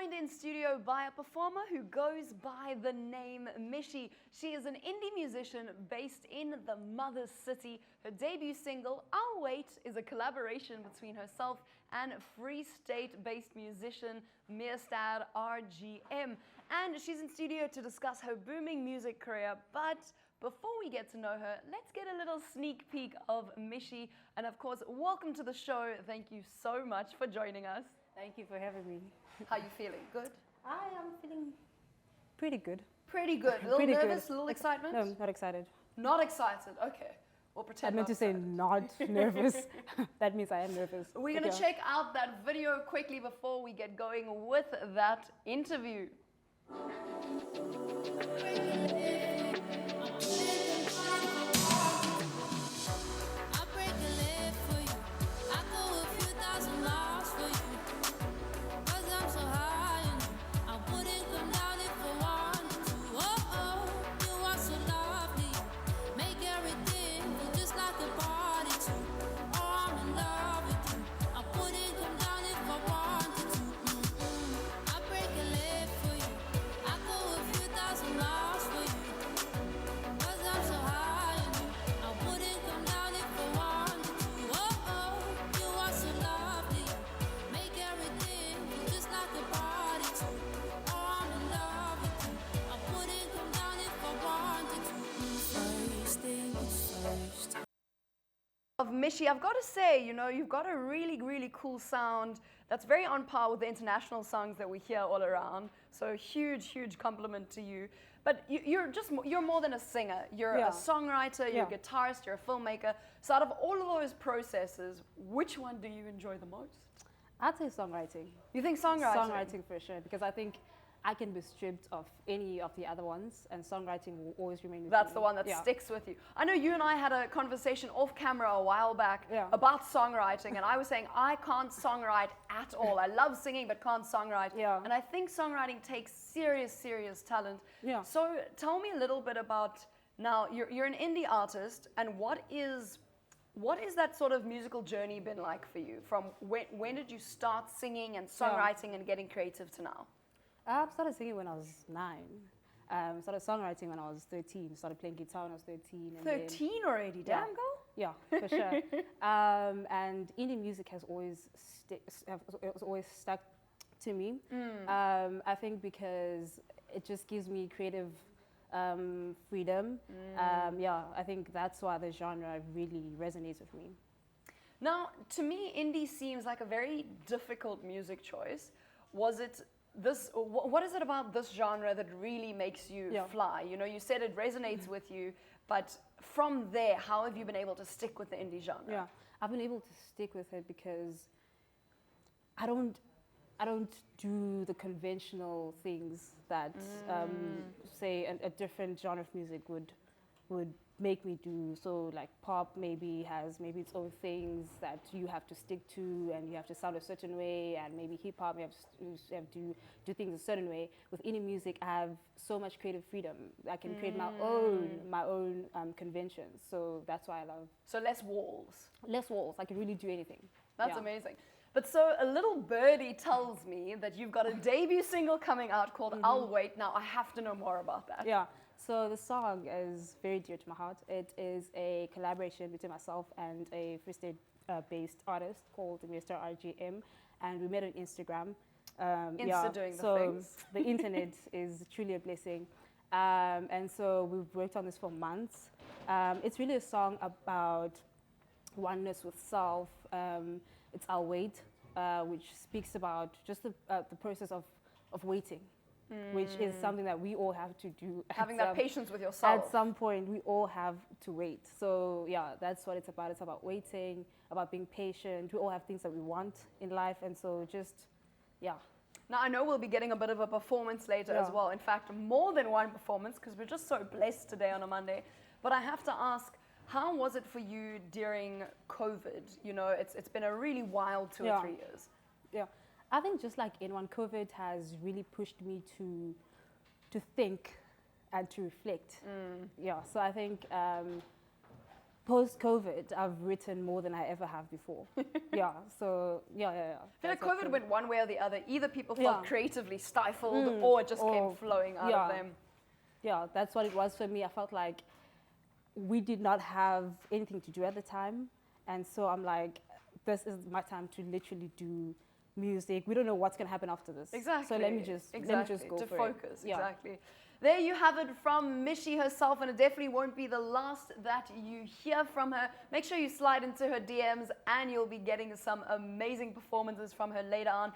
joined in studio by a performer who goes by the name Mishy. She is an indie musician based in the mother city. Her debut single, I'll Wait, is a collaboration between herself and Free State-based musician Mishy RGM. And she's in studio to discuss her booming music career. But before we get to know her, let's get a little sneak peek of Mishy. And of course, welcome to the show. Thank you so much for joining us. Thank you for having me. How are you feeling? Good? I am feeling pretty good. Pretty good. A little Pretty nervous, good. a little excitement? No, not excited. Not excited. Okay. We'll I pretend meant not to say excited. not nervous. That means I am nervous. We're going to check out that video quickly before we get going with that interview. Of Mishy, I've got to say, you know, you've got a really, really cool sound that's very on par with the international songs that we hear all around. So huge, huge compliment to you. But you're more than a singer. You're a songwriter, you're a guitarist, you're a filmmaker. So out of all of those processes, which one do you enjoy the most? I'd say songwriting. You think songwriting? Songwriting for sure, because I think I can be stripped of any of the other ones, and songwriting will always remain with me. That's the one that sticks with you. I know you and I had a conversation off camera a while back about songwriting, and I was saying I can't songwrite at all. I love singing, but can't songwrite. Yeah. And I think songwriting takes serious, serious talent. Yeah. So tell me a little bit about, now you're an indie artist, and what is that sort of musical journey been like for you? From when did you start singing and songwriting and getting creative to now? I started singing when I was 9. Started songwriting when I was 13. Started playing guitar when I was 13. And 13 already, damn girl. Yeah, for sure. And indie music has always stuck to me. I think because it just gives me creative freedom. I think that's why the genre really resonates with me. Now, to me, indie seems like a very difficult music choice. Was it this? What is it about this genre that really makes you fly? You know, you said it resonates with you, but from there, how have you been able to stick with the indie genre? Yeah, I've been able to stick with it because I don't do the conventional things that say a different genre of music would make me do. So like pop maybe has its own things that you have to stick to, and you have to sound a certain way, and maybe hip hop you have to do things a certain way. With indie music, I have so much creative freedom. I can create my own conventions. So that's why I love. So less walls. Less walls. I can really do anything. That's amazing. But so a little birdie tells me that you've got a debut single coming out called I'll Wait. Now I have to know more about that. Yeah. So the song is very dear to my heart. It is a collaboration between myself and a Free State-based artist called Mr. RGM, and we met on Instagram. Doing the so things. The internet is truly a blessing. And so we've worked on this for months. It's really a song about oneness with self. It's I'll Wait, which speaks about just the process of waiting. Which is something that we all have to do. Having that patience with yourself. At some point, we all have to wait. So yeah, that's what it's about. It's about waiting, about being patient. We all have things that we want in life, and so just, Now I know we'll be getting a bit of a performance later as well. In fact, more than one performance, because we're just so blessed today on a Monday. But I have to ask, how was it for you during COVID? You know, it's been a really wild 2 or 3 years. Yeah. I think just like anyone, COVID has really pushed me to think and to reflect. Yeah, so I think post-COVID, I've written more than I ever have before. Yeah, so yeah. I feel like That's COVID okay. went one way or the other. Either people felt Yeah. creatively stifled or it just came flowing out of them. Yeah, that's what it was for me. I felt like we did not have anything to do at the time. And so I'm like, this is my time to literally do music. We don't know what's going to happen after this. Exactly. So let me just go to for focus. it. Yeah. Exactly. There you have it from Mishy herself, and it definitely won't be the last that you hear from her. Make sure you slide into her DMs, and you'll be getting some amazing performances from her later on.